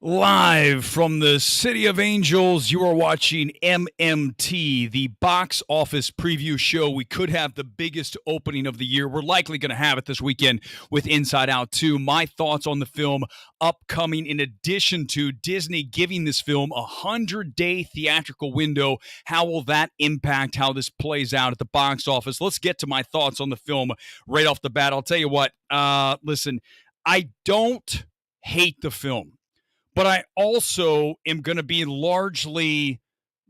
Live from the City of Angels, you are watching MMT, the box office preview show. We could have the biggest opening of the year. We're likely going to have it this weekend with Inside Out 2. My thoughts on the film upcoming, in addition to Disney giving this film a 100-day theatrical window. How will that impact how this plays out at the box office? Let's get to my thoughts on the film right off the bat. I'll tell you what, listen, I don't hate the film. But I also am going to be largely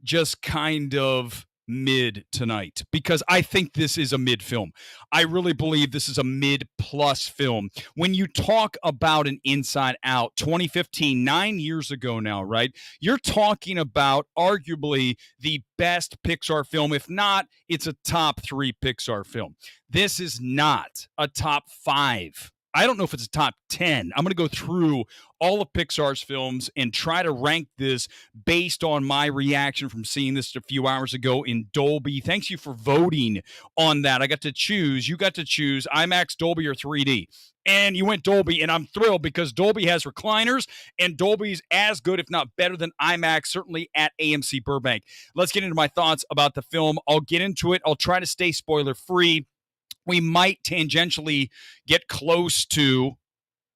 just kind of mid tonight because I think this is a mid film. I really believe this is a mid plus film. When you talk about an Inside Out, 2015, 9 years ago now, right? You're talking about arguably the best Pixar film. If not, it's a top 3 Pixar film. This is not a top 5. I don't know if it's a top 10. I'm going to go through all of Pixar's films and try to rank this based on my reaction from seeing this a few hours ago in Dolby. Thanks you for voting on that. I got to choose. You got to choose IMAX, Dolby, or 3D. And you went Dolby, and I'm thrilled because Dolby has recliners, and Dolby's as good, if not better, than IMAX, certainly at AMC Burbank. Let's get into my thoughts about the film. I'll get into it. I'll try to stay spoiler-free. We might tangentially get close to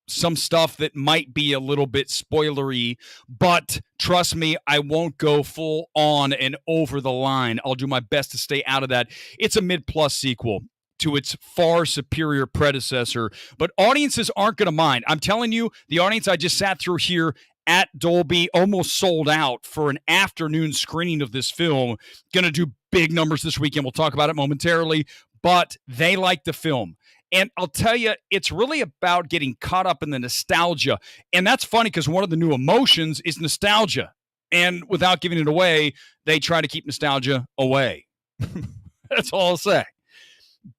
some stuff that might be a little bit spoilery, but trust me, I won't go full on and over the line. I'll do my best to stay out of that. It's a mid-plus sequel to its far superior predecessor, but audiences aren't going to mind. I'm telling you, the audience I just sat through here at Dolby almost sold out for an afternoon screening of this film. Going to do big numbers this weekend. We'll talk about it momentarily. But they like the film. And I'll tell you, it's really about getting caught up in the nostalgia. And that's funny because one of the new emotions is nostalgia. And without giving it away, they try to keep nostalgia away. That's all I'll say.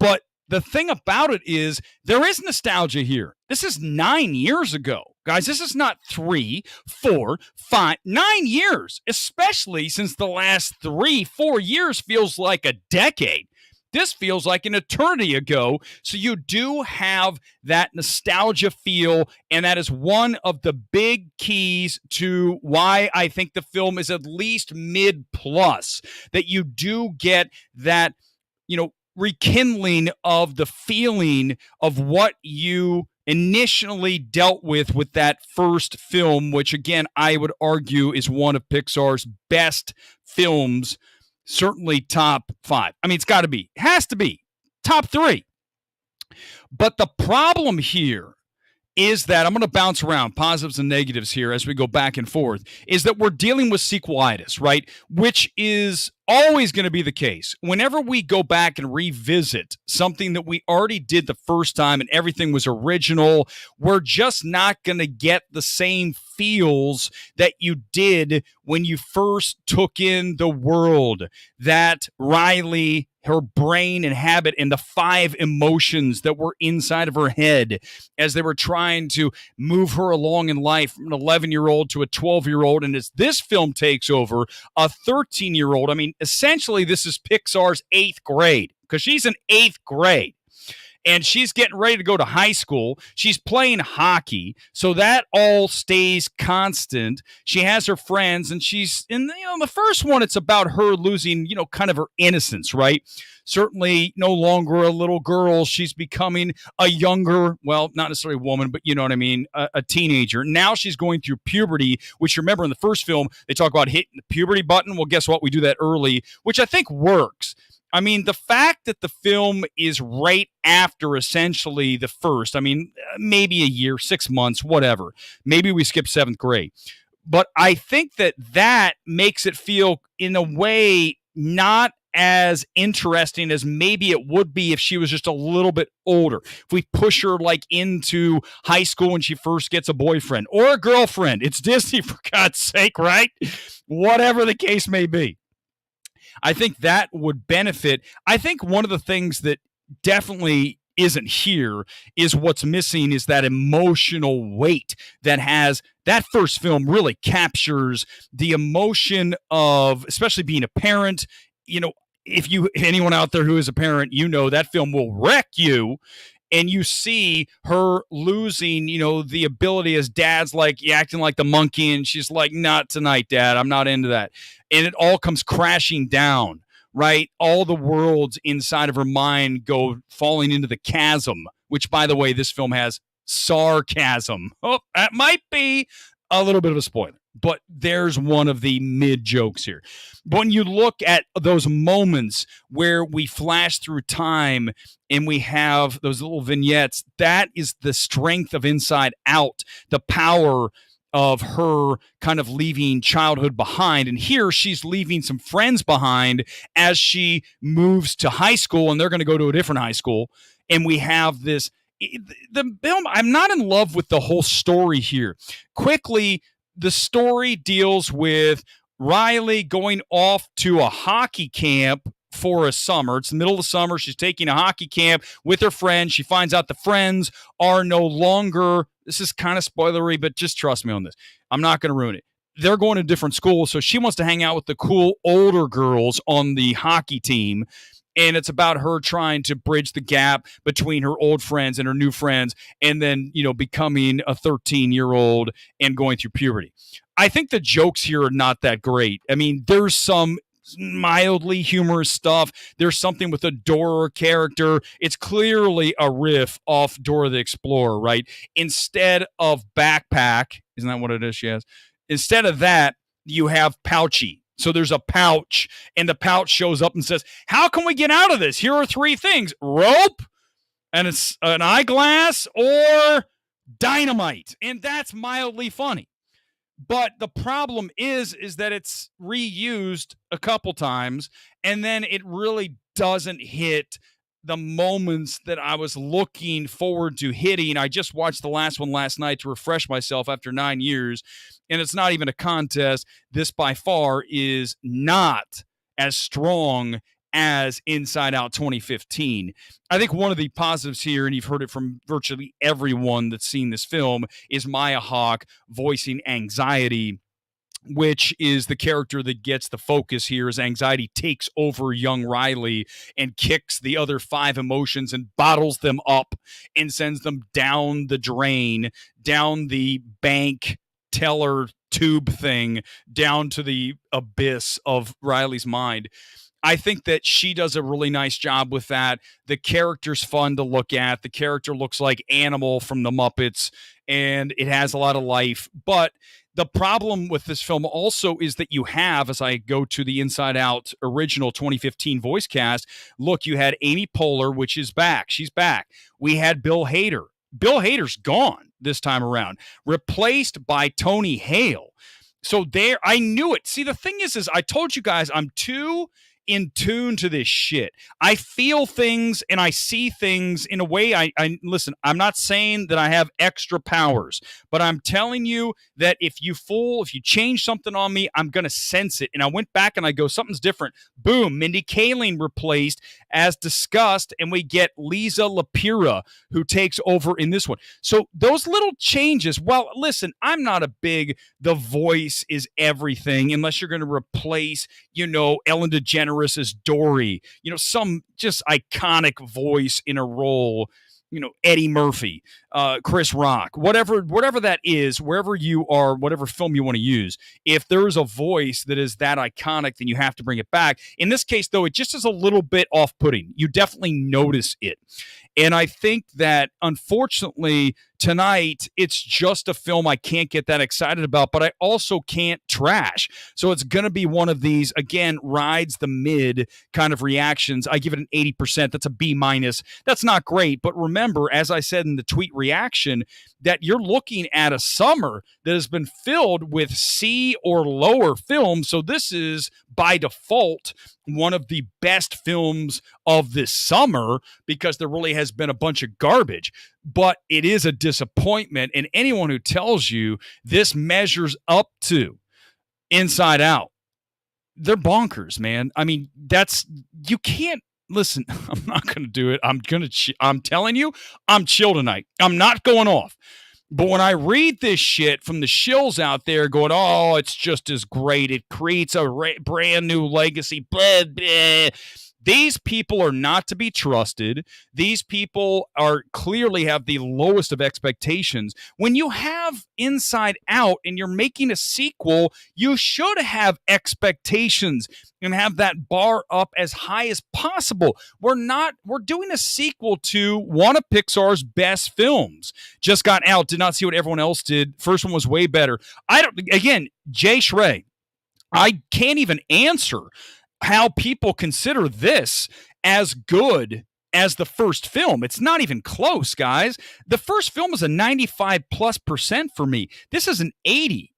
But the thing about it is there is nostalgia here. This is 9 years ago. Guys, this is not 3, 4, 5, 9 years, especially since the last 3, 4 years feels like a decade. This feels like an eternity ago. So you do have that nostalgia feel, and that is one of the big keys to why I think the film is at least mid-plus, that you do get that, rekindling of the feeling of what you initially dealt with that first film, which, again, I would argue is one of Pixar's best films. Certainly top 5. I mean, it's got to be. It has to be. Top 3. But the problem here is that I'm going to bounce around positives and negatives here as we go back and forth, is that we're dealing with sequelitis, right? Which is always going to be the case. Whenever we go back and revisit something that we already did the first time and everything was original, we're just not going to get the same feels that you did when you first took in the world that Riley, her brain and habit, and the 5 emotions that were inside of her head as they were trying to move her along in life from an 11-year-old to a 12-year-old. And as this film takes over, a 13-year-old, I mean, essentially this is Pixar's 8th grade because she's in 8th grade. And she's getting ready to go to high school. She's playing hockey, so that all stays constant. She has her friends, and she's in the first one. It's about her losing, kind of her innocence, right? Certainly no longer a little girl. She's becoming a younger, well, not necessarily a woman, but you know what I mean, a teenager. Now she's going through puberty, which, remember in the first film, they talk about hitting the puberty button. Well, guess what? We do that early, which I think works. I mean, the fact that the film is right after essentially the first, I mean, maybe a year, 6 months, whatever. Maybe we skip 7th grade. But I think that makes it feel, in a way, not as interesting as maybe it would be if she was just a little bit older. If we push her like into high school when she first gets a boyfriend or a girlfriend. It's Disney, for God's sake, right? Whatever the case may be. I think that would benefit. I think one of the things that definitely isn't here is what's missing is that emotional weight that first film really captures the emotion of, especially being a parent. If anyone out there who is a parent, that film will wreck you. and you see her losing, the ability as dad's like acting like the monkey, and she's like, not tonight, Dad, I'm not into that. And it all comes crashing down, right? All the worlds inside of her mind go falling into the chasm, which, by the way, this film has sarcasm. Oh, that might be a little bit of a spoiler, but there's one of the mid jokes here. When you look at those moments where we flash through time and we have those little vignettes, that is the strength of Inside Out, the power of her kind of leaving childhood behind. And here she's leaving some friends behind as she moves to high school, and they're going to go to a different high school. And we have this, the film, I'm not in love with the whole story here. Quickly, the story deals with Riley going off to a hockey camp for a summer. It's the middle of the summer. She's taking a hockey camp with her friends. She finds out the friends are no longer, this is kind of spoilery, but just trust me on this. I'm not going to ruin it. They're going to different schools, so she wants to hang out with the cool older girls on the hockey team. And it's about her trying to bridge the gap between her old friends and her new friends, and then, becoming a 13-year-old and going through puberty. I think the jokes here are not that great. I mean, there's some mildly humorous stuff. There's something with a Dora character. It's clearly a riff off Dora the Explorer, right? Instead of backpack, isn't that what it is she has? Instead of that, you have pouchy. So there's a pouch, and the pouch shows up and says, how can we get out of this? Here are 3 things: rope, and it's an eyeglass, or dynamite. And that's mildly funny. But the problem is that it's reused a couple times, and then it really doesn't hit the moments that I was looking forward to hitting. I just watched the last one last night to refresh myself after 9 years, and it's not even a contest. This by far is not as strong as Inside Out 2015. I think one of the positives here, and you've heard it from virtually everyone that's seen this film, is Maya Hawke voicing anxiety, which is the character that gets the focus here as anxiety takes over young Riley and kicks the other 5 emotions and bottles them up and sends them down the drain, down the bank teller tube thing, down to the abyss of Riley's mind. I think that she does a really nice job with that. The character's fun to look at. The character looks like Animal from the Muppets, and it has a lot of life. But the problem with this film also is that you have, as I go to the Inside Out original 2015 voice cast, look, you had Amy Poehler, which is back. She's back. We had Bill Hader. Bill Hader's gone this time around, replaced by Tony Hale. So there, I knew it. See, the thing is I told you guys I'm too in tune to this shit. I feel things and I see things in a way. I listen, I'm not saying that I have extra powers, but I'm telling you that if you change something on me, I'm going to sense it. And I went back and I go, something's different. Boom, Mindy Kaling replaced as discussed, and we get Lisa Lapira, who takes over in this one. So those little changes, well, listen, I'm not a big, the voice is everything, unless you're going to replace, Ellen DeGeneres as Dory, some just iconic voice in a role, Eddie Murphy, Chris Rock, whatever that is, wherever you are, whatever film you want to use. If there's a voice that is that iconic, then you have to bring it back. In this case, though, it just is a little bit off-putting. You definitely notice it. And I think that, unfortunately, tonight, it's just a film I can't get that excited about, but I also can't trash. So it's going to be one of these, again, rides the mid kind of reactions. I give it an 80%. That's a B-. That's not great. But remember, as I said in the tweet reaction, that you're looking at a summer that has been filled with C or lower films. So this is, by default, one of the best films of this summer because there really has been a bunch of garbage. But it is a disappointment, and anyone who tells you this measures up to Inside Out, they're bonkers, man. I mean, you can't listen. I'm not going to do it. I'm telling you, I'm chill tonight. I'm not going off. But when I read this shit from the shills out there going, oh, it's just as great, it creates a brand new legacy, blah, blah, These people are not to be trusted. These people are clearly have the lowest of expectations. When you have Inside Out and you're making a sequel, you should have expectations and have that bar up as high as possible. We're doing a sequel to one of Pixar's best films. Just got out, did not see what everyone else did. First one was way better. Jay Schrey, I can't even answer how people consider this as good as the first film. It's not even close, guys. The first film is a 95+% for me. This is an 80.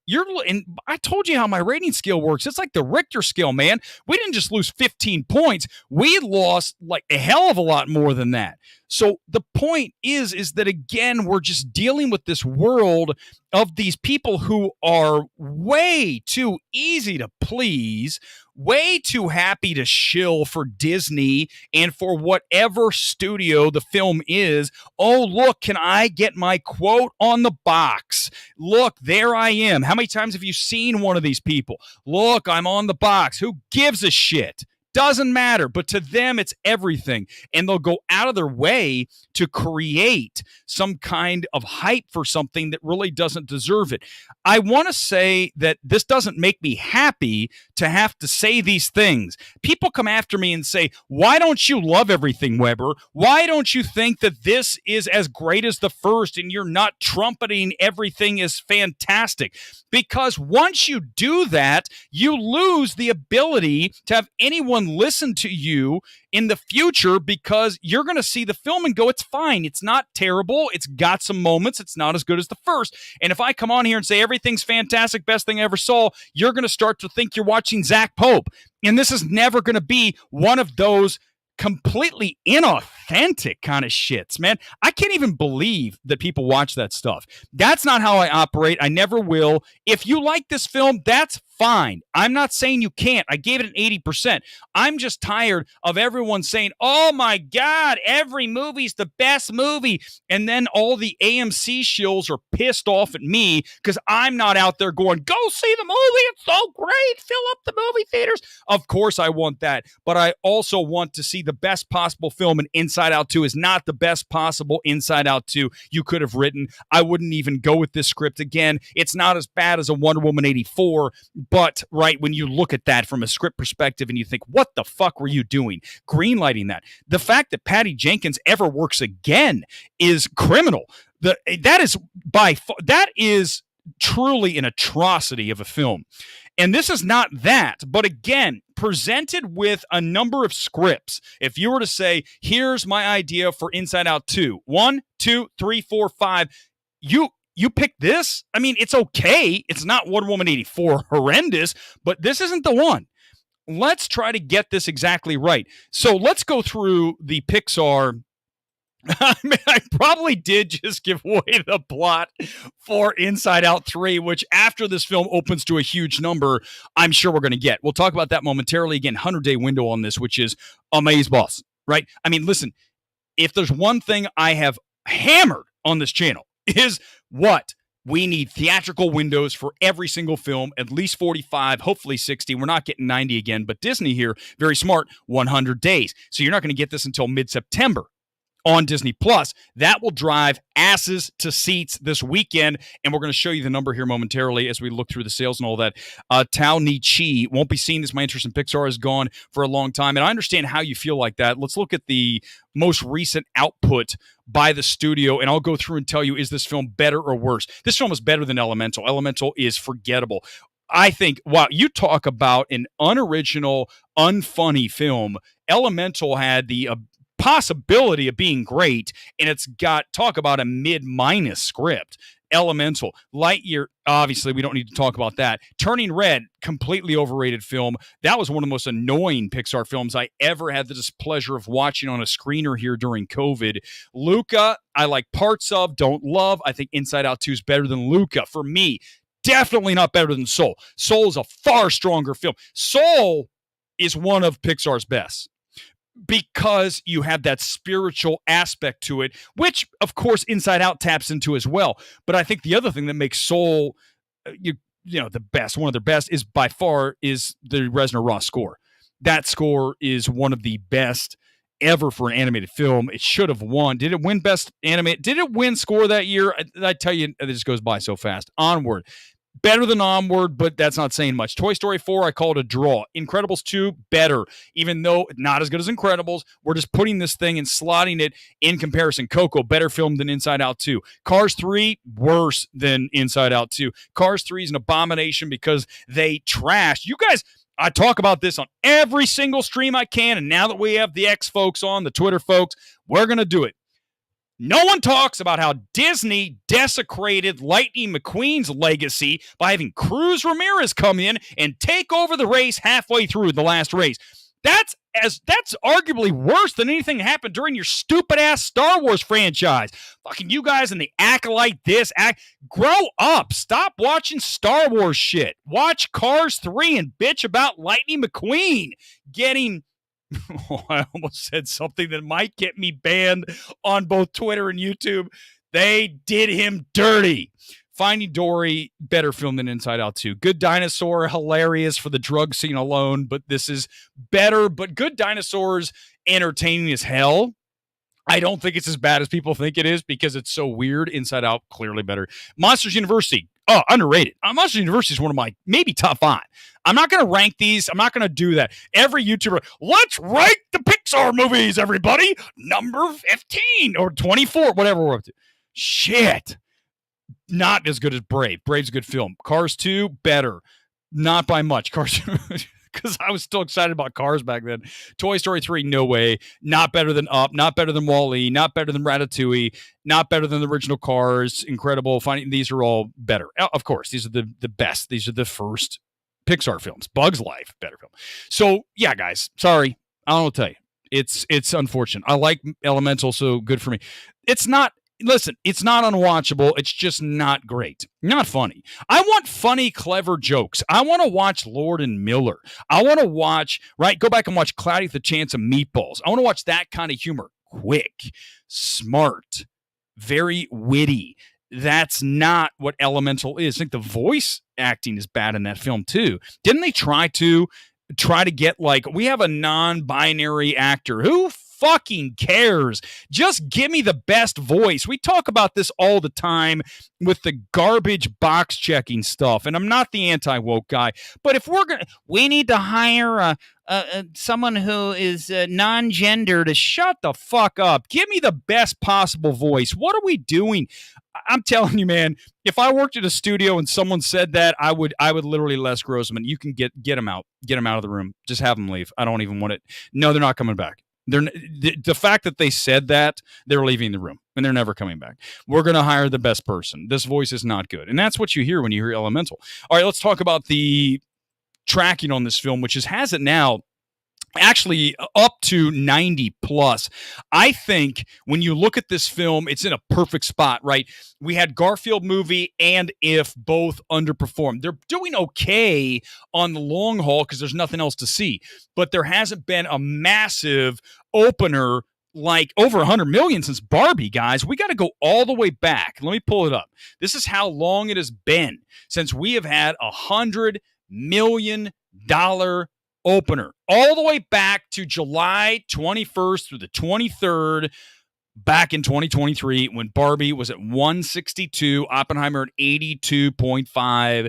And I told you how my rating scale works. It's like the Richter scale, man. We didn't just lose 15 points. We lost like a hell of a lot more than that. So the point is that, again, we're just dealing with this world of these people who are way too easy to please, way too happy to shill for Disney and for whatever studio the film is. Oh, look, can I get my quote on the box? Look, there I am. How many times have you seen one of these people? Look, I'm on the box. Who gives a shit? Doesn't matter, but to them, it's everything. And they'll go out of their way to create some kind of hype for something that really doesn't deserve it. I want to say that this doesn't make me happy to have to say these things. People come after me and say, why don't you love everything, Weber? Why don't you think that this is as great as the first and you're not trumpeting everything is fantastic? Because once you do that, you lose the ability to have anyone listen to you in the future, because you're going to see the film and go, it's fine. It's not terrible. It's got some moments. It's not as good as the first. And if I come on here and say everything's fantastic, best thing I ever saw, you're going to start to think you're watching Zach Pope. And this is never going to be one of those completely inauthentic kind of shits, man. I can't even believe that people watch that stuff. That's not how I operate. I never will. If you like this film, that's fine. I'm not saying you can't. I gave it an 80%. I'm just tired of everyone saying, oh my God, every movie's the best movie. And then all the AMC shills are pissed off at me because I'm not out there going, go see the movie. It's so great. Fill up the movie theaters. Of course I want that. But I also want to see the best possible film, and Inside Out 2 is not the best possible Inside Out 2 you could have written. I wouldn't even go with this script again. It's not as bad as a Wonder Woman 84, but right, when you look at that from a script perspective and you think, what the fuck were you doing? Greenlighting that. The fact that Patty Jenkins ever works again is criminal. That is truly an atrocity of a film. And this is not that, but again, presented with a number of scripts. If you were to say, here's my idea for Inside Out 2, 1, 2, 3, 4, 5, you pick this? I mean, it's okay. It's not Wonder Woman 84 horrendous, but this isn't the one. Let's try to get this exactly right. So let's go through the Pixar. I mean, I probably did just give away the plot for Inside Out 3, which after this film opens to a huge number, I'm sure we're going to get. We'll talk about that momentarily. Again, 100-day window on this, which is amazeballs, right? I mean, listen, if there's one thing I have hammered on this channel is what? We need theatrical windows for every single film, at least 45, hopefully 60. We're not getting 90 again, but Disney here, very smart, 100 days. So you're not going to get this until mid-September on Disney Plus. That will drive asses to seats this weekend, and we're going to show you the number here momentarily as we look through the sales and all that. Tao Ni Chi won't be seen as my interest in Pixar is gone for a long time, and I understand how you feel like that. Let's look at the most recent output by the studio, and I'll go through and tell you, is this film better or worse? This film is better than Elemental. Elemental is forgettable. I think, wow, you talk about an unoriginal, unfunny film. Elemental had the possibility of being great, and it's got, talk about a mid-minus script. Elemental. Lightyear, obviously, we don't need to talk about that. Turning Red, completely overrated film. That was one of the most annoying Pixar films I ever had the displeasure of watching on a screener here during COVID. Luca, I like parts of, don't love. I think Inside Out 2 is better than Luca. For me, definitely not better than Soul. Soul is a far stronger film. Soul is one of Pixar's best, because you have that spiritual aspect to it, which, of course, Inside Out taps into as well. But I think the other thing that makes Soul, the best, one of their best, is by far is the Reznor Ross score. that score is one of the best ever for an animated film. It should have won. Did it win best animated? Did it win score that year? I tell you, it just goes by so fast. Onward. Better than Onward, but that's not saying much. Toy Story 4, I call it a draw. Incredibles 2, better. Even though not as good as Incredibles, we're just putting this thing and slotting it in comparison. Coco, better film than Inside Out 2. Cars 3, worse than Inside Out 2. Cars 3 is an abomination because they trashed. You guys, I talk about this on every single stream I can, and now that we have the X folks on, the Twitter folks, we're going to do it. No one talks about how Disney desecrated Lightning McQueen's legacy by having Cruz Ramirez come in and take over the race halfway through the last race. That's arguably worse than anything that happened during your stupid-ass Star Wars franchise. Fucking you guys and the acolyte grow up. Stop watching Star Wars shit. Watch Cars 3 and bitch about Lightning McQueen getting... Oh, I almost said something that might get me banned on both Twitter and YouTube. They did him dirty. Finding Dory, better film than Inside Out 2. Good Dinosaur, hilarious for the drug scene alone, but this is better. But Good Dinosaur's entertaining as hell. I don't think it's as bad as people think it is because it's so weird. Inside Out, clearly better. Monsters University, underrated. Monsters University is one of my maybe top 5. I'm not going to rank these. I'm not going to do that. Every YouTuber, let's rank the Pixar movies, everybody. Number 15 or 24, whatever we're up to. Shit. Not as good as Brave. Brave's a good film. Cars 2, better. Not by much. Cars 2, because I was still excited about Cars back then. Toy Story 3, no way. Not better than Up. Not better than Wall-E. Not better than Ratatouille. Not better than the original Cars. Incredible. These are all better. Of course, these are the best. These are the first Pixar films. Bug's Life, better film. So, yeah, guys, sorry. I don't know what to tell you. It's unfortunate. I like Elemental, so good for me. It's not unwatchable. It's just not great. Not funny. I want funny, clever jokes. I want to watch Lord and Miller. I want to watch, go back and watch Cloudy with a Chance of Meatballs. I want to watch that kind of humor. Quick, smart, very witty. That's not what Elemental is. I think the voice acting is bad in that film too. Didn't they try to get we have a non-binary actor? Who fucking cares? Just give me the best voice. We talk about this all the time with the garbage box checking stuff, and I'm not the anti-woke guy, but if we need to hire someone who is non-gender to shut the fuck up. Give me the best possible voice. What are we doing? I'm telling you, man, if I worked at a studio and someone said that, I would literally Les Grossman. You can get them out. Get them out of the room. Just have them leave. I don't even want it. No, they're not coming back. The fact that they said that, they're leaving the room and they're never coming back. We're going to hire the best person. This voice is not good. And that's what you hear when you hear Elemental. All right, let's talk about the tracking on this film, which has it now actually up to 90 plus. I think when you look at this film, it's in a perfect spot, right? We had Garfield movie and If both underperformed. They're doing okay on the long haul because there's nothing else to see, but there hasn't been a massive opener like over 100 million since Barbie, guys. We got to go all the way back. Let me pull it up. This is how long it has been since we have had $100 million opener, all the way back to July 21st through the 23rd, back in 2023, when Barbie was at 162, Oppenheimer at 82.5.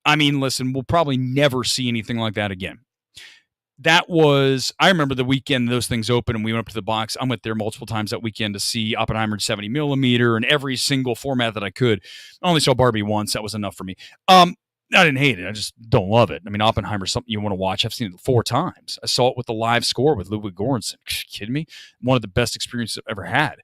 I mean, listen, we'll probably never see anything like that again. I remember the weekend those things opened and we went up to the box. I went there multiple times that weekend to see Oppenheimer in 70 millimeter and every single format that I could. I only saw Barbie once. That was enough for me. I didn't hate it. I just don't love it. I mean, Oppenheimer's something you want to watch. I've seen it 4 times. I saw it with the live score with Ludwig Göransson. Kidding me? One of the best experiences I've ever had.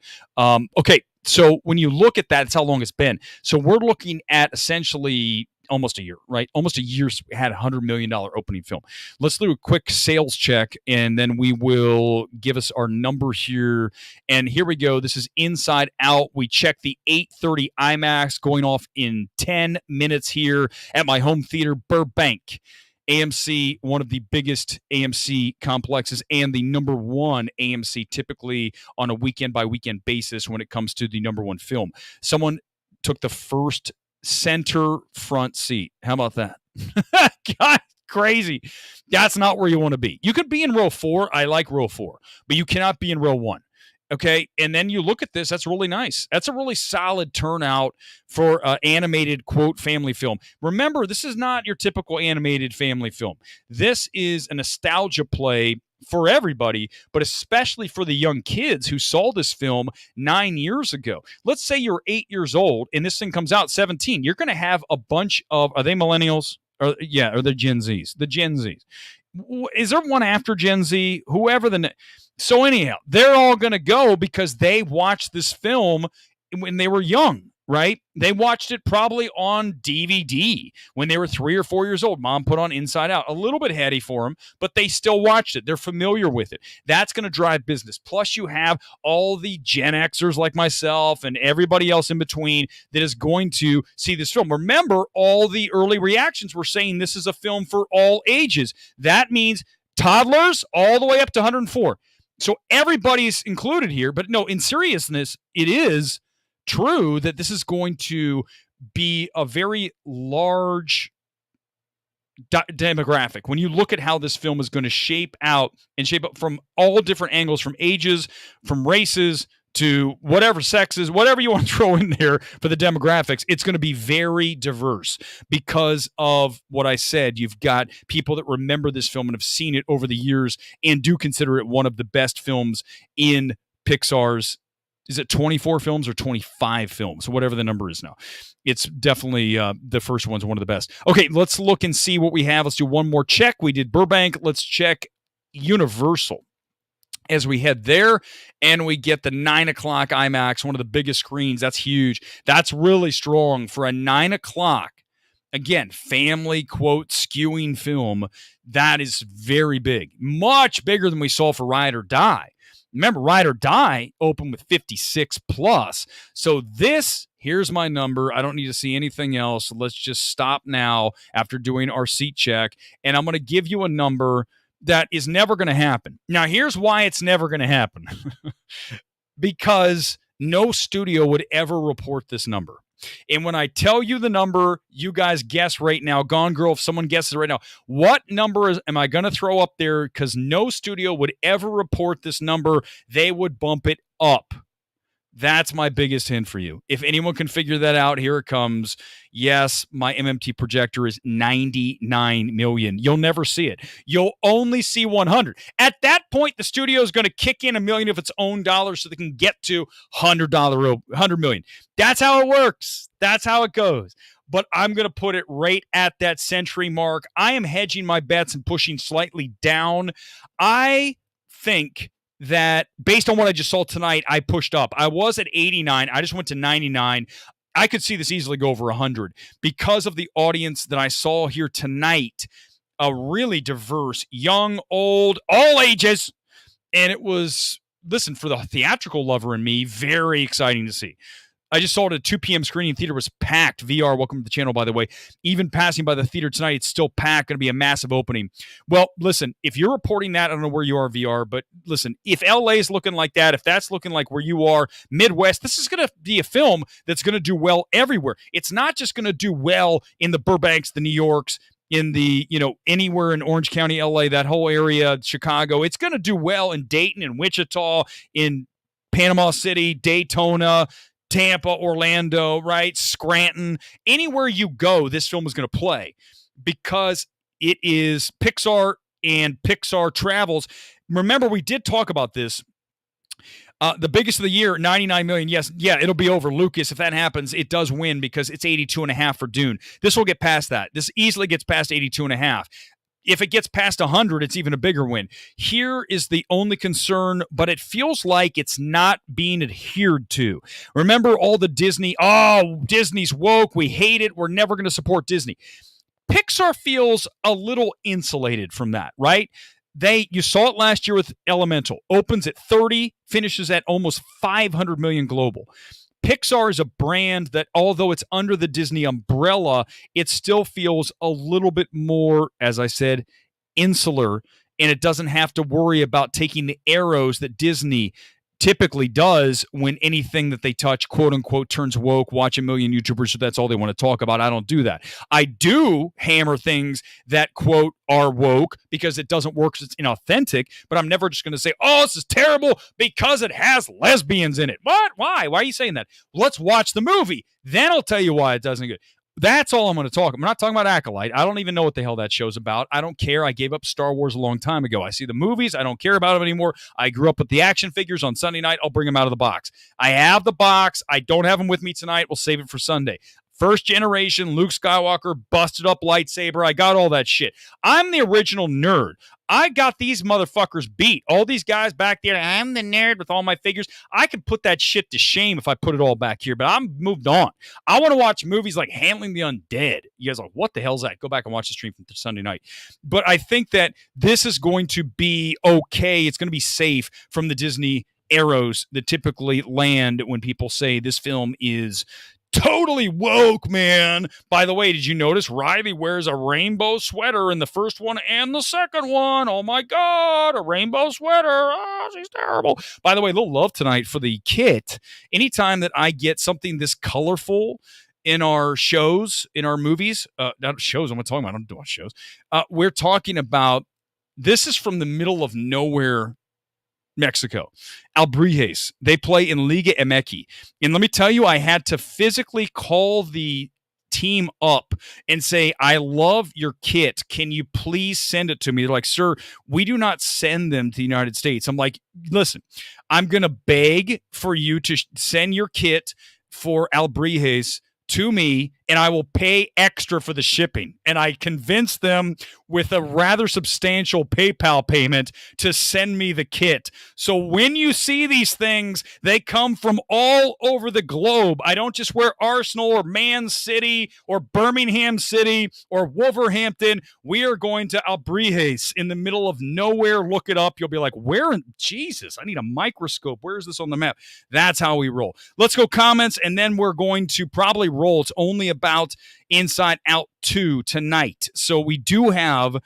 Okay, so when you look at that, it's how long it's been. So we're looking at essentially almost a year, right? Almost a year we had a $100 million opening film. Let's do a quick sales check, and then we will give us our number here. And here we go. This is Inside Out. We check the 8:30 IMAX going off in 10 minutes here at my home theater, Burbank. AMC, one of the biggest AMC complexes and the number one AMC typically on a weekend-by-weekend basis when it comes to the number one film. Someone took the first center front seat. How about that? God, Crazy. That's not where you want to be. You could be in row 4. I like row 4, but you cannot be in row 1. Okay, and then you look at this. That's really nice. That's a really solid turnout for animated, quote, family film. Remember, this is not your typical animated family film. This is a nostalgia play for everybody, but especially for the young kids who saw this film 9 years ago. Let's say you're 8 years old and this thing comes out 17. You're going to have a bunch of, are they millennials? Or the Gen Zs. The Gen Zs. Is there one after Gen Z? Whoever So anyhow, they're all going to go because they watched this film when they were young, right? They watched it probably on DVD when they were 3 or 4 years old. Mom put on Inside Out. A little bit heady for them, but they still watched it. They're familiar with it. That's going to drive business. Plus, you have all the Gen Xers like myself and everybody else in between that is going to see this film. Remember, all the early reactions were saying this is a film for all ages. That means toddlers all the way up to 104. So everybody's included here, but no, in seriousness, it is true that this is going to be a very large demographic. When you look at how this film is going to shape up from all different angles, from ages, from races, to whatever sexes, whatever you want to throw in there for the demographics, it's going to be very diverse because of what I said. You've got people that remember this film and have seen it over the years and do consider it one of the best films in Pixar's, is it 24 films or 25 films, whatever the number is now. It's definitely the first one's one of the best. Okay, let's look and see what we have. Let's do one more check. We did Burbank. Let's check Universal. As we head there and we get the 9 o'clock IMAX, one of the biggest screens. That's huge. That's really strong for a 9 o'clock. Again, family, quote, skewing film. That is very big. Much bigger than we saw for Ride or Die. Remember, Ride or Die opened with 56 plus. So this, here's my number. I don't need to see anything else. Let's just stop now after doing our seat check. And I'm going to give you a number that is never going to happen. Now, here's why it's never going to happen. Because no studio would ever report this number. And when I tell you the number, you guys guess right now. Gone Girl, if someone guesses right now, what number am I going to throw up there? Because no studio would ever report this number. They would bump it up. That's my biggest hint for you. If anyone can figure that out, here it comes. Yes, my MMT projector is 99 million. You'll never see it. You'll only see 100. At that point, the studio is going to kick in $1 million of its own dollars so they can get to $100 million. That's how it works. That's how it goes. But I'm going to put it right at that century mark. I am hedging my bets and pushing slightly down. I think that based on what I just saw tonight, I pushed up. I was at 89. I just went to 99. I could see this easily go over 100 because of the audience that I saw here tonight. A really diverse, young, old, all ages. And it was, listen, for the theatrical lover in me, very exciting to see. I just saw it at 2 p.m. screening. Theater was packed. VR, welcome to the channel, by the way. Even passing by the theater tonight, it's still packed. Going to be a massive opening. Well, listen, if you're reporting that, I don't know where you are, VR, but listen, if LA is looking like that, if that's looking like where you are, Midwest, this is going to be a film that's going to do well everywhere. It's not just going to do well in the Burbanks, the New Yorks, in the, anywhere in Orange County, LA, that whole area, Chicago. It's going to do well in Dayton and Wichita, in Panama City, Daytona, Tampa, Orlando, right? Scranton, anywhere you go, this film is going to play because it is Pixar and Pixar travels. Remember, we did talk about this. The biggest of the year, 99 million. Yes, yeah, it'll be over. Lucas, if that happens, it does win because it's 82.5 for Dune. This will get past that. This easily gets past 82.5. If it gets past 100, it's even a bigger win. Here is the only concern, but it feels like it's not being adhered to. Remember all the Disney, Disney's woke, we hate it, we're never going to support Disney. Pixar feels a little insulated from that, right? You saw it last year with Elemental. Opens at 30, finishes at almost 500 million global. Pixar is a brand that, although it's under the Disney umbrella, it still feels a little bit more, as I said, insular, and it doesn't have to worry about taking the arrows that Disney typically does when anything that they touch, quote unquote, turns woke. Watch a million YouTubers, so that's all they want to talk about. I don't do that. I do hammer things that, quote, are woke because it doesn't work because it's inauthentic, but I'm never just going to say, oh, this is terrible because it has lesbians in it. What? Why? Why are you saying that? Let's watch the movie. Then I'll tell you why it doesn't good. That's all I'm going to talk. I'm not talking about Acolyte. I don't even know what the hell that show's about. I don't care. I gave up Star Wars a long time ago. I see the movies. I don't care about them anymore. I grew up with the action figures on Sunday night. I'll bring them out of the box. I have the box. I don't have them with me tonight. We'll save it for Sunday. First generation, Luke Skywalker, busted up lightsaber. I got all that shit. I'm the original nerd. I got these motherfuckers beat. All these guys back there, I'm the nerd with all my figures. I could put that shit to shame if I put it all back here, but I'm moved on. I want to watch movies like Handling the Undead. You guys are like, what the hell's that? Go back and watch the stream from Sunday night. But I think that this is going to be okay. It's going to be safe from the Disney arrows that typically land when people say this film is totally woke, man. By the way, did you notice Riley wears a rainbow sweater in the first one and the second one? Oh my God, a rainbow sweater. Oh, she's terrible. By the way, a little love tonight for the kit. Anytime that I get something this colorful in our shows, in our movies, not shows, I'm not talking about, I don't do shows. We're talking about, this is from the middle of nowhere, Mexico. Albrijes. They play in Liga MX. And let me tell you, I had to physically call the team up and say, I love your kit. Can you please send it to me? They're like, sir, we do not send them to the United States. I'm like, listen, I'm going to beg for you to send your kit for Albrijes to me, and I will pay extra for the shipping. And I convinced them with a rather substantial PayPal payment to send me the kit. So when you see these things, they come from all over the globe. I don't just wear Arsenal or Man City or Birmingham City or Wolverhampton. We are going to Albrijes in the middle of nowhere. Look it up. You'll be like, where in Jesus? I need a microscope. Where is this on the map? That's how we roll. Let's go comments, and then we're going to probably roll. It's only about Inside Out 2 tonight. So we do have,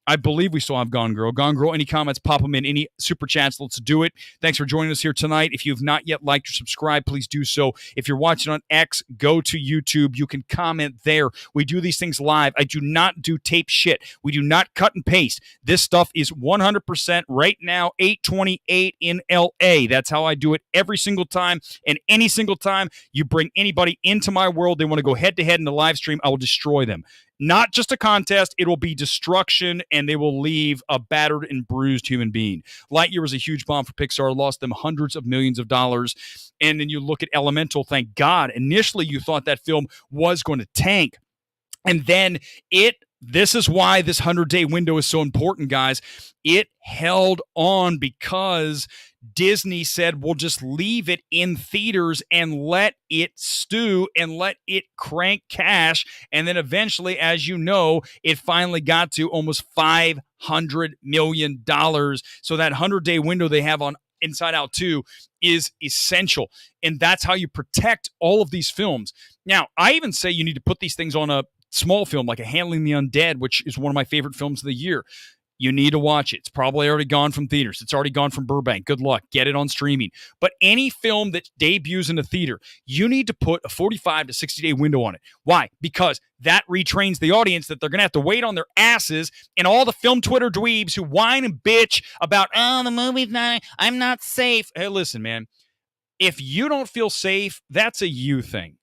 I believe we still have Gone Girl. Gone Girl, any comments, pop them in. Any super chats, let's do it. Thanks for joining us here tonight. If you have not yet liked or subscribed, please do so. If you're watching on X, go to YouTube. You can comment there. We do these things live. I do not do tape shit. We do not cut and paste. This stuff is 100% right now, 8:28 in LA. That's how I do it every single time. And any single time you bring anybody into my world, they want to go head-to-head in the live stream, I will destroy them. Not just a contest, it will be destruction, and they will leave a battered and bruised human being. Lightyear was a huge bomb for Pixar, lost them hundreds of millions of dollars. And then you look at Elemental, thank God. Initially, you thought that film was going to tank. And then this is why this 100-day window is so important, guys. It held on because Disney said, we'll just leave it in theaters and let it stew and let it crank cash. And then eventually, as you know, it finally got to almost $500 million. So that 100-day window they have on Inside Out 2 is essential. And that's how you protect all of these films. Now, I even say you need to put these things on a small film like a Handling the Undead, which is one of my favorite films of the year. You need to watch it. It's probably already gone from theaters. It's already gone from Burbank. Good luck. Get it on streaming. But any film that debuts in a theater, you need to put a 45 to 60-day window on it. Why? Because that retrains the audience that they're going to have to wait on their asses, and all the film Twitter dweebs who whine and bitch about, oh, the movie's not, I'm not safe. Hey, listen, man. If you don't feel safe, that's a you thing.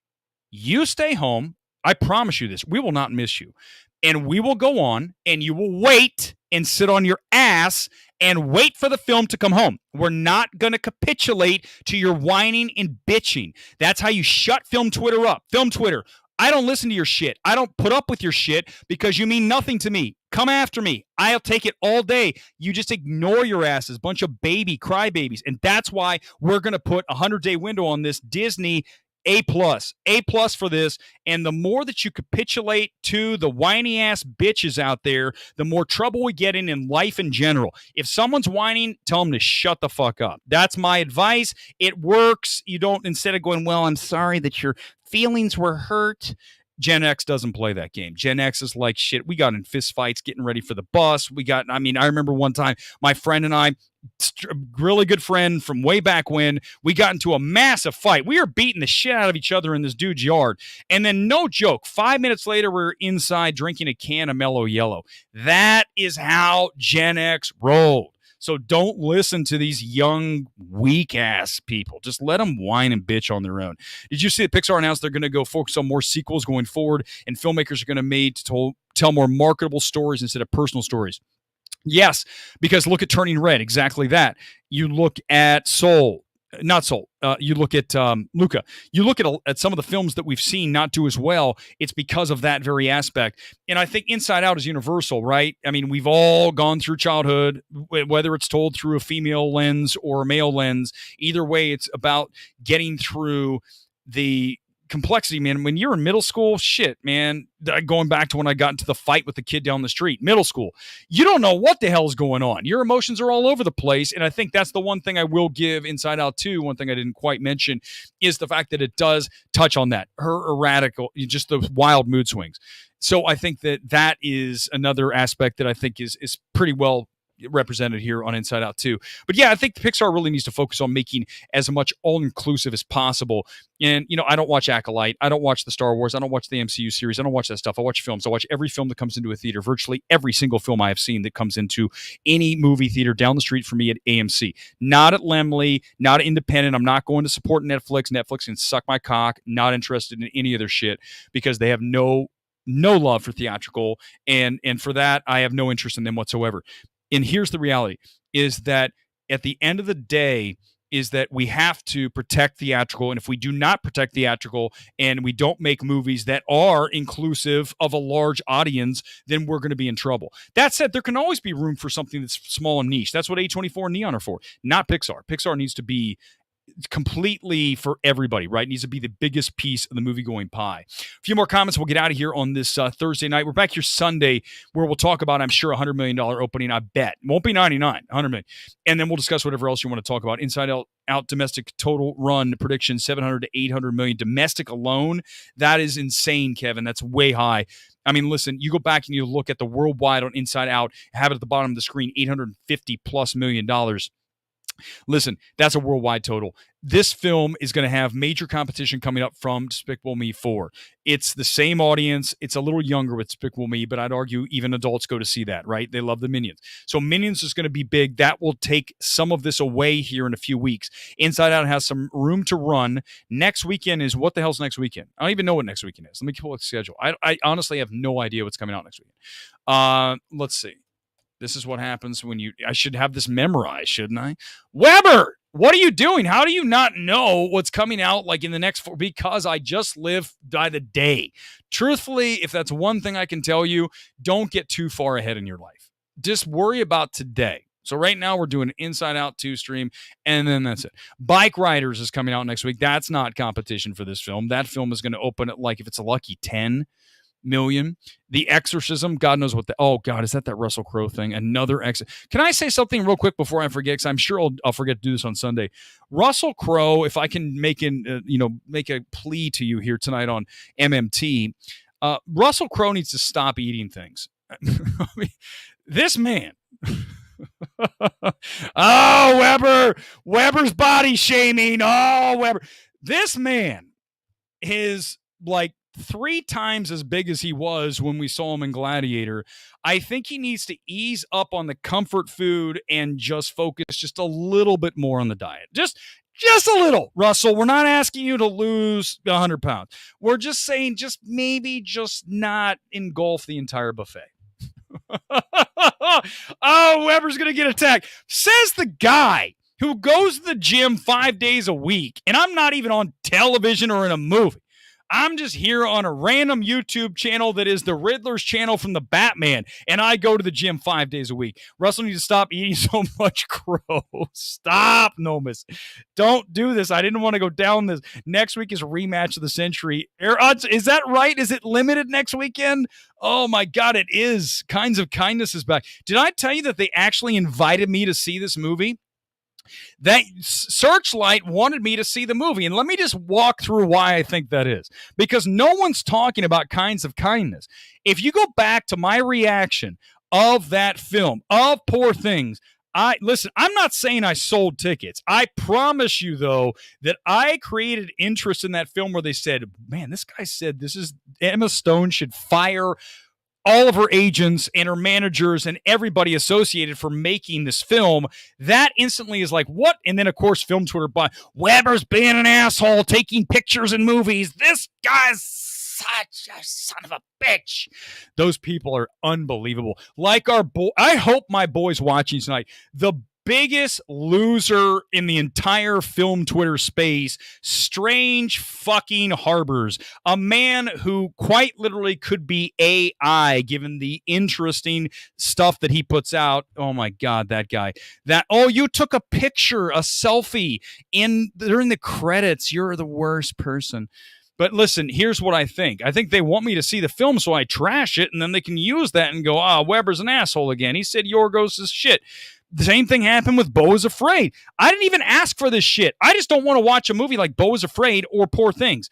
You stay home. I promise you this. We will not miss you. And we will go on, and you will wait and sit on your ass and wait for the film to come home. We're not going to capitulate to your whining and bitching. That's how you shut Film Twitter up. Film Twitter, I don't listen to your shit. I don't put up with your shit because you mean nothing to me. Come after me. I'll take it all day. You just ignore your asses, bunch of baby crybabies. And that's why we're going to put a 100-day window on this Disney A+ for this. And the more that you capitulate to the whiny ass bitches out there, the more trouble we get in life in general. If someone's whining, tell them to shut the fuck up. That's my advice. It works. You don't, instead of going, well, I'm sorry that your feelings were hurt, Gen X doesn't play that game. Gen X is like, shit, we got in fist fights getting ready for the bus. I remember one time my friend and I, really good friend from way back when, we got into a massive fight. We were beating the shit out of each other in this dude's yard. And then, no joke, 5 minutes later, we're inside drinking a can of Mellow Yellow. That is how Gen X rolled. So don't listen to these young, weak-ass people. Just let them whine and bitch on their own. Did you see that Pixar announced they're going to go focus on more sequels going forward, and filmmakers are going to tell more marketable stories instead of personal stories? Yes, because look at Turning Red, exactly that. You look at Soul, not Soul. You look at Luca. You look at some of the films that we've seen not do as well. It's because of that very aspect. And I think Inside Out is universal, right? I mean, we've all gone through childhood, whether it's told through a female lens or a male lens. Either way, it's about getting through the complexity, man. When you're in middle school, shit, man, going back to when I got into the fight with the kid down the street, middle school, you don't know what the hell's going on. Your emotions are all over the place. And I think that's the one thing I will give Inside Out 2. One thing I didn't quite mention is the fact that it does touch on that, her erratic, just the wild mood swings. So I think that is another aspect that I think is pretty well represented here on Inside Out 2. But yeah, I think Pixar really needs to focus on making as much all-inclusive as possible. And, I don't watch Acolyte. I don't watch the Star Wars. I don't watch the MCU series. I don't watch that stuff. I watch films. I watch every film that comes into a theater, virtually every single film I have seen that comes into any movie theater down the street from me at AMC. Not at Laemmle, not independent. I'm not going to support Netflix. Netflix can suck my cock. Not interested in any of their shit because they have no love for theatrical. And for that, I have no interest in them whatsoever. And here's the reality, is that at the end of the day, is that we have to protect theatrical. And if we do not protect theatrical and we don't make movies that are inclusive of a large audience, then we're going to be in trouble. That said, there can always be room for something that's small and niche. That's what A24 and Neon are for, not Pixar. Pixar needs to be completely for everybody, right? It needs to be the biggest piece of the movie-going pie. A few more comments. We'll get out of here on this Thursday night. We're back here Sunday where we'll talk about, I'm sure, $100 million opening. I bet. It won't be 99, 100 million. And then we'll discuss whatever else you want to talk about. Inside Out domestic total run prediction, 700 to 800 million. Domestic alone, that is insane, Kevin. That's way high. I mean, listen, you go back and you look at the worldwide on Inside Out, have it at the bottom of the screen, $850+ million. Listen, that's a worldwide total. This film is going to have major competition coming up from Despicable Me 4. It's the same audience. It's a little younger with Despicable Me, but I'd argue even adults go to see that, right? They love the Minions. So Minions is going to be big. That will take some of this away here in a few weeks. Inside Out has some room to run. Next weekend is, what the hell's next weekend? I don't even know what next weekend is. Let me pull up the schedule. I honestly have no idea what's coming out next weekend. Let's see. This is what happens when I should have this memorized, shouldn't I? Weber, what are you doing? How do you not know what's coming out like in the next 4? Because I just live by the day. Truthfully, if that's one thing I can tell you, don't get too far ahead in your life. Just worry about today. So right now we're doing an Inside Out 2 stream, and then that's it. Bike Riders is coming out next week. That's not competition for this film. That film is going to open at, like, if it's a lucky 10 million. The Exorcism, God knows what oh God, is that Russell Crowe thing? Another Can I say something real quick before I forget? Because I'm sure I'll forget to do this on Sunday. Russell Crowe, if I can make a plea to you here tonight on MMT, Russell Crowe needs to stop eating things. I mean, this man. Oh, Weber's body shaming. Oh, Weber. This man is like 3 times as big as he was when we saw him in Gladiator. I think he needs to ease up on the comfort food and just focus just a little bit more on the diet. Just a little, Russell. We're not asking you to lose 100 pounds. We're just saying just not engulf the entire buffet. Oh, Weber's going to get attacked. Says the guy who goes to the gym 5 days a week, and I'm not even on television or in a movie. I'm just here on a random YouTube channel that is the Riddler's channel from the Batman, and I go to the gym 5 days a week. Russell needs to stop eating so much crow. Stop, Nomis. Don't do this. I didn't want to go down this. Next week is rematch of the century. Is that right? Is it limited next weekend? Oh, my God, it is. Kinds of Kindness is back. Did I tell you that they actually invited me to see this movie? That Searchlight wanted me to see the movie. And let me just walk through why I think that is. Because no one's talking about Kinds of Kindness. If you go back to my reaction of that film, of Poor Things, listen, I'm not saying I sold tickets. I promise you, though, that I created interest in that film where they said, man, this guy said this is Emma Stone should fire all of her agents and her managers and everybody associated for making this film. That instantly is like, what? And then, of course, film Twitter by Weber's being an asshole, taking pictures in movies. This guy's such a son of a bitch. Those people are unbelievable. Like our boy, I hope my boy's watching tonight. The biggest loser in the entire film Twitter space, Strange fucking Harbors, a man who quite literally could be AI given the interesting stuff that he puts out. Oh my God, that guy. You took a picture, a selfie during the credits. You're the worst person. But listen, here's what I think. I think they want me to see the film, so I trash it, and then they can use that and go, Weber's an asshole again. He said Yorgos is shit. The same thing happened with Beau is Afraid. I didn't even ask for this shit. I just don't want to watch a movie like Beau is Afraid or Poor Things.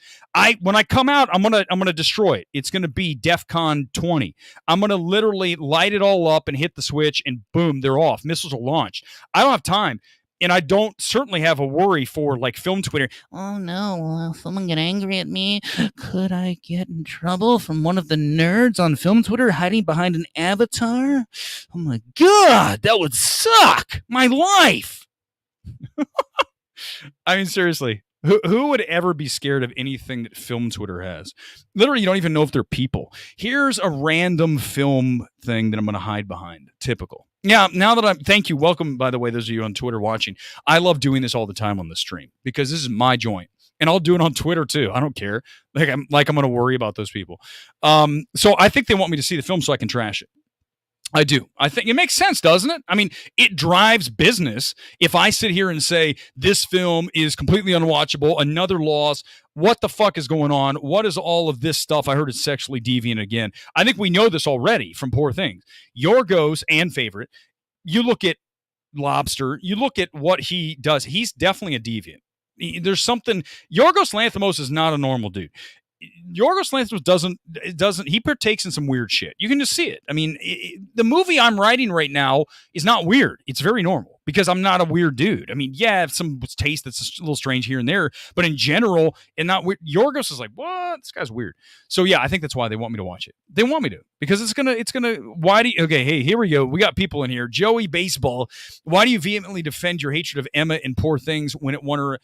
When I come out, I'm gonna destroy it. It's gonna be DEFCON 20. I'm gonna literally light it all up and hit the switch, and boom, they're off. Missiles are launched. I don't have time. And I don't certainly have a worry for like film Twitter. Oh no, will someone get angry at me? Could I get in trouble from one of the nerds on film Twitter hiding behind an avatar? Oh my God, that would suck. My life. I mean, seriously, who would ever be scared of anything that film Twitter has? Literally, you don't even know if they're people. Here's a random film thing that I'm going to hide behind. Typical. Yeah, now that thank you. Welcome, by the way, those of you on Twitter watching. I love doing this all the time on the stream because this is my joint. And I'll do it on Twitter too. I don't care. I'm going to worry about those people. So I think they want me to see the film so I can trash it. I do. I think it makes sense, doesn't it? I mean, it drives business. If I sit here and say this film is completely unwatchable, another loss, what the fuck is going on? What is all of this stuff? I heard it's sexually deviant again. I think we know this already from Poor Things. Yorgos and favorite. You look at Lobster. You look at what he does. He's definitely a deviant. There's something. Yorgos Lanthimos is not a normal dude. Yorgos Lanthimos doesn't he partakes in some weird shit. You can just see it. I mean, the movie I'm writing right now is not weird. It's very normal because I'm not a weird dude. I mean, yeah, I have some taste that's a little strange here and there, but in general, and not weird. Yorgos is like, what? This guy's weird. So yeah, I think that's why they want me to watch it. They want me to because it's gonna. Why do you? Okay, hey, here we go. We got people in here. Joey Baseball. Why do you vehemently defend your hatred of Emma and Poor Things when it won her?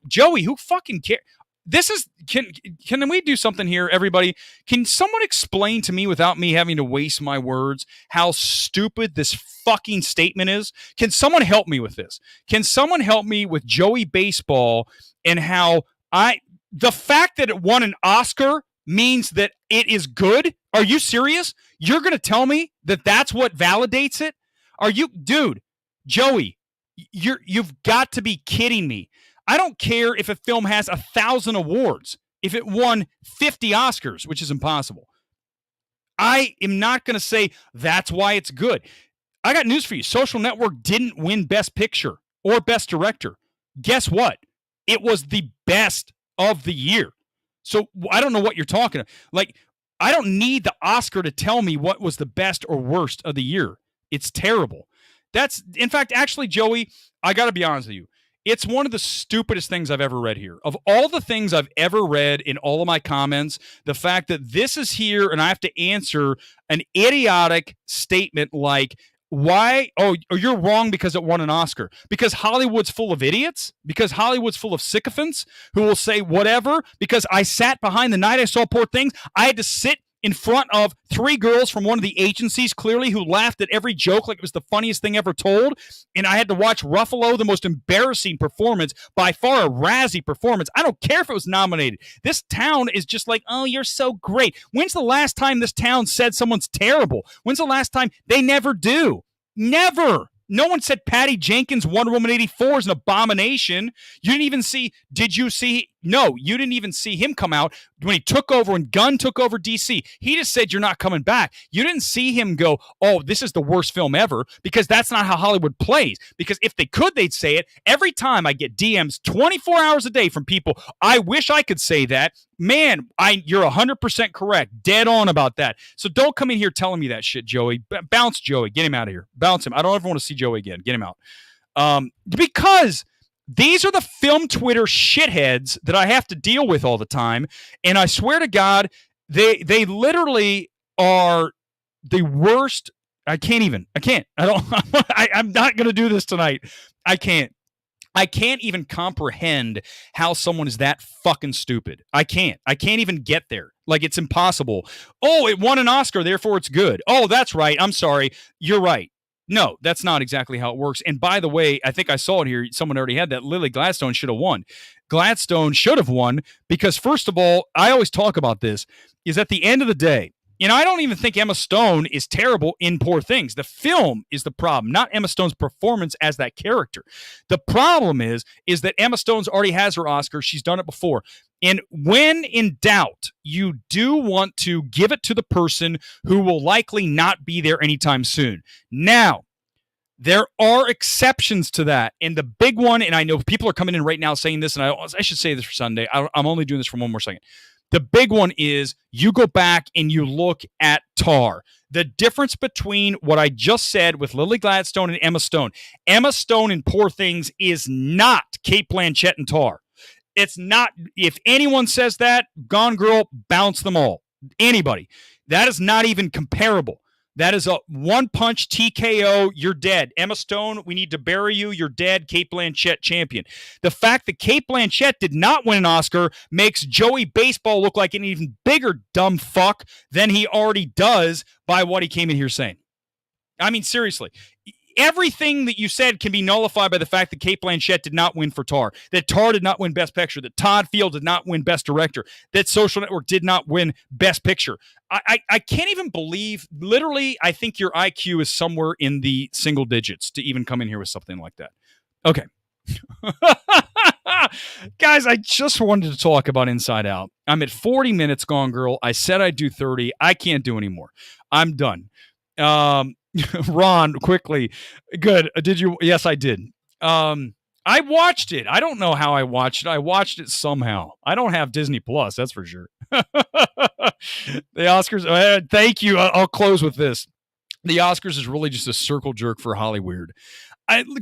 Joey? Who fucking cares? This is can we do something here, everybody? Can someone explain to me without me having to waste my words how stupid this fucking statement is? Can someone help me with this? Can someone help me with Joey Baseball and how the fact that it won an Oscar means that it is good? Are you serious? You're going to tell me that that's what validates it? Are you, dude, Joey, you've got to be kidding me. I don't care if a film has 1,000 awards, if it won 50 Oscars, which is impossible. I am not going to say that's why it's good. I got news for you. Social Network didn't win Best Picture or Best Director. Guess what? It was the best of the year. So I don't know what you're talking about. Like, I don't need the Oscar to tell me what was the best or worst of the year. It's terrible. In fact, actually, Joey, I got to be honest with you. It's one of the stupidest things I've ever read here. Of all the things I've ever read in all of my comments, the fact that this is here and I have to answer an idiotic statement like, why? Oh, you're wrong because it won an Oscar. Because Hollywood's full of idiots? Because Hollywood's full of sycophants who will say whatever? Because I sat behind the night I saw Poor Things? I had to sit in front of 3 girls from one of the agencies, clearly, who laughed at every joke like it was the funniest thing ever told. And I had to watch Ruffalo, the most embarrassing performance, by far a Razzie performance. I don't care if it was nominated. This town is just like, oh, you're so great. When's the last time this town said someone's terrible? When's the last time? They never do. Never. No one said Patty Jenkins' Wonder Woman 84 is an abomination. You didn't even see, did you see No, you didn't even see him come out when he took over, when Gunn took over DC. He just said, you're not coming back. You didn't see him go, oh, this is the worst film ever, because that's not how Hollywood plays. Because if they could, they'd say it. Every time I get DMs 24 hours a day from people, I wish I could say that. Man, you're 100% correct. Dead on about that. So don't come in here telling me that shit, Joey. Bounce Joey. Get him out of here. Bounce him. I don't ever want to see Joey again. Get him out. Because these are the film Twitter shitheads that I have to deal with all the time. And I swear to God, they literally are the worst. I can't. I'm not going to do this tonight. I can't even comprehend how someone is that fucking stupid. I can't even get there. Like, it's impossible. Oh, it won an Oscar, therefore it's good. Oh, that's right. I'm sorry. You're right. No, that's not exactly how it works. And by the way, I think I saw it here. Someone already had that. Lily Gladstone should have won. Gladstone should have won because, first of all, I always talk about this, is at the end of the day, and I don't even think Emma Stone is terrible in Poor Things. The film is the problem, not Emma Stone's performance as that character. The problem is that Emma Stone's already has her Oscar. She's done it before. And when in doubt, you do want to give it to the person who will likely not be there anytime soon. Now, there are exceptions to that. And the big one, and I know people are coming in right now saying this, and I should say this for Sunday. I'm only doing this for one more second. The big one is you go back and you look at Tar. The difference between what I just said with Lily Gladstone and Emma Stone. Emma Stone in Poor Things is not Cate Blanchett and Tar. It's not. If anyone says that, Gone Girl, bounce them all. Anybody. That is not even comparable. That is a one-punch TKO, you're dead. Emma Stone, we need to bury you, you're dead. Cate Blanchett, champion. The fact that Cate Blanchett did not win an Oscar makes Joey Baseball look like an even bigger dumb fuck than he already does by what he came in here saying. I mean, seriously. Everything that you said can be nullified by the fact that Cate Blanchett did not win for Tar, that Tar did not win Best Picture, that Todd Field did not win Best Director, that Social Network did not win Best Picture. I can't even believe, literally, I think your IQ is somewhere in the single digits to even come in here with something like that. Okay. Guys, I just wanted to talk about Inside Out. I'm at 40 minutes, Gone Girl. I said I'd do 30. I can't do anymore. I'm done. Ron, quickly. Good. Did you? Yes, I did. I watched it. I don't know how I watched it. I watched it somehow. I don't have Disney Plus, that's for sure. The Oscars. Thank you. I'll close with this. The Oscars is really just a circle jerk for Hollywood.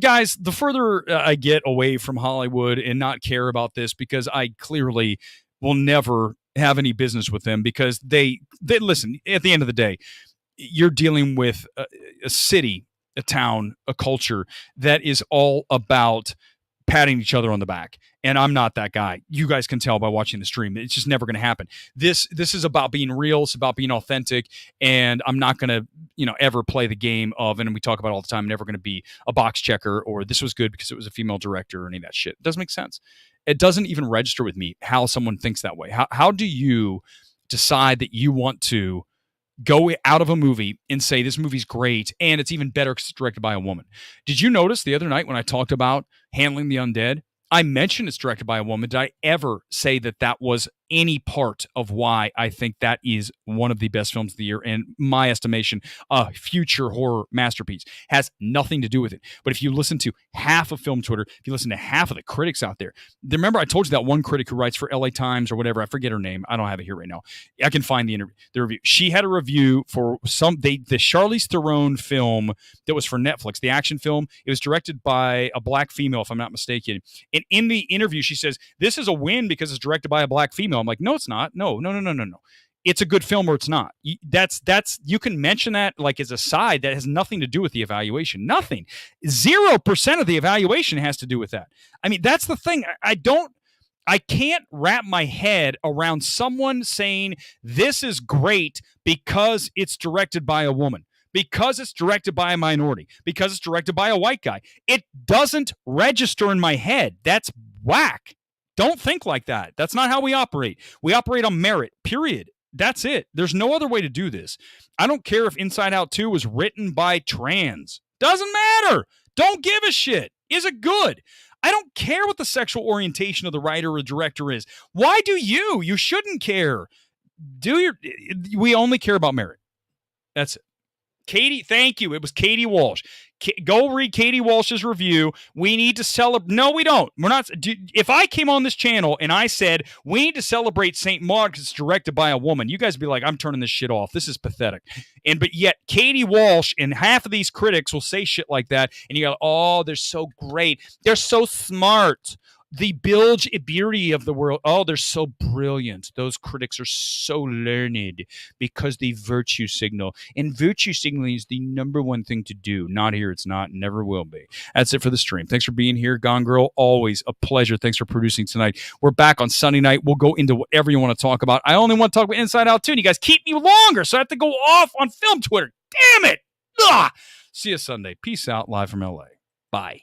Guys, the further I get away from Hollywood and not care about this, because I clearly will never have any business with them, because they listen, at the end of the day, you're dealing with a city, a town, a culture that is all about patting each other on the back. And I'm not that guy. You guys can tell by watching the stream. It's just never going to happen. This is about being real. It's about being authentic. And I'm not going to, ever play the game of, and we talk about it all the time, I'm never going to be a box checker or this was good because it was a female director or any of that shit. It doesn't make sense. It doesn't even register with me how someone thinks that way. How do you decide that you want to go out of a movie and say this movie's great and it's even better because it's directed by a woman? Did you notice the other night when I talked about Handling the Undead, I mentioned it's directed by a woman? Did I ever say that was any part of why I think that is one of the best films of the year? And my estimation, a future horror masterpiece. Has nothing to do with it. But if you listen to half of film Twitter, if you listen to half of the critics out there, remember I told you that one critic who writes for LA Times or whatever, I forget her name. I don't have it here right now. I can find the review. She had a review for the Charlize Theron film that was for Netflix, the action film. It was directed by a black female, if I'm not mistaken. And in the interview, she says, this is a win because it's directed by a black female. I'm like, no, it's not. No. It's a good film or it's not. That's you can mention that like as a side that has nothing to do with the evaluation. Nothing. 0% of the evaluation has to do with that. I mean, that's the thing. I can't wrap my head around someone saying this is great because it's directed by a woman, because it's directed by a minority, because it's directed by a white guy. It doesn't register in my head. That's whack. Don't think like that. That's not how we operate. We operate on merit, period. That's it. There's no other way to do this. I don't care if Inside Out 2 was written by trans. Doesn't matter. Don't give a shit. Is it good? I don't care what the sexual orientation of the writer or director is. Why do you? You shouldn't care. We only care about merit. That's it. Katie, thank you. It was Katie Walsh. Go read Katie Walsh's review. We need to celebrate. No, we don't. We're not. If I came on this channel and I said we need to celebrate St. Maud because it's directed by a woman, you guys would be like, I'm turning this shit off. This is pathetic. But yet Katie Walsh and half of these critics will say shit like that, and you go, oh, they're so great. They're so smart. The bilge beauty of the world. Oh, they're so brilliant. Those critics are so learned because they virtue signal. And virtue signaling is the number one thing to do. Not here. It's not. Never will be. That's it for the stream. Thanks for being here, Gone Girl. Always a pleasure. Thanks for producing tonight. We're back on Sunday night. We'll go into whatever you want to talk about. I only want to talk about Inside Out 2. And you guys keep me longer, so I have to go off on film Twitter. Damn it. Ugh. See you Sunday. Peace out. Live from LA. Bye.